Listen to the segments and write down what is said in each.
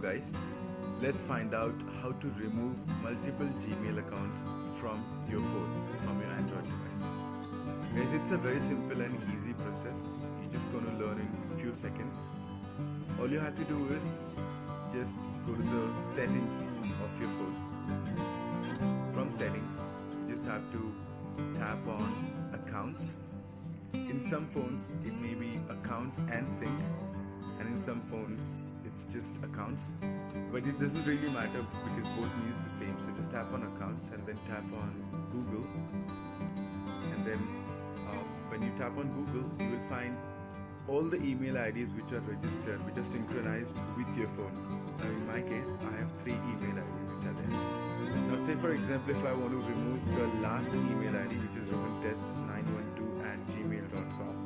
guys, let's find out how to remove multiple Gmail accounts from your phone, from your Android device. Guys, it's a very simple and easy process. You're just going to learn in a few seconds. All you have to do is just go to the settings of your phone. From settings, you just have to tap on accounts. In some phones, it may be accounts and sync, and in some phones, it's just accounts. But it doesn't really matter because both means the same. So just tap on accounts and then tap on Google. And then when you tap on Google, you will find all the email IDs which are registered, which are synchronized with your phone. Now in my case, I have 3 email IDs which are there. Now say for example, if I want to remove the last email ID, which is robintest912@gmail.com,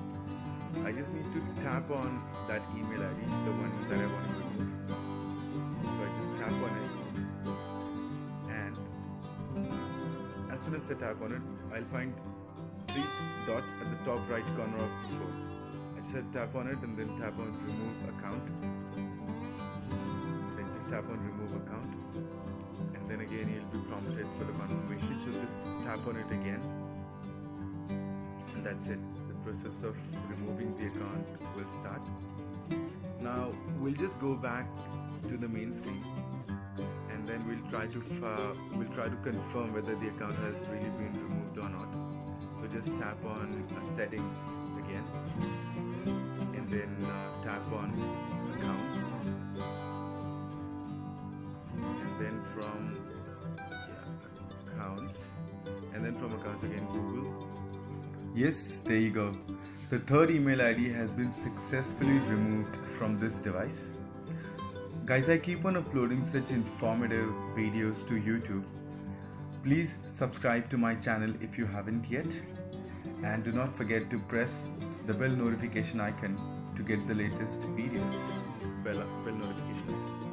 I just need to tap on that email ID, the one that I want to remove. So I just tap on it, and as soon as I tap on it, I'll find 3 dots at the top right corner of the phone. I just tap on it and then tap on remove account. Then just tap on remove account, and then again you'll be prompted for the confirmation. So just tap on it again, and that's it. The process of removing the account will start. Now we'll just go back to the main screen, and then we'll try to confirm whether the account has really been removed or not. So just tap on settings again, and then tap on accounts, and then from accounts, and then from accounts again Google. Yes, there you go. The 3rd email ID has been successfully removed from this device. Guys, I keep on uploading such informative videos to YouTube. Please subscribe to my channel if you haven't yet, and do not forget to press the bell notification icon to get the latest videos. Bell notification icon.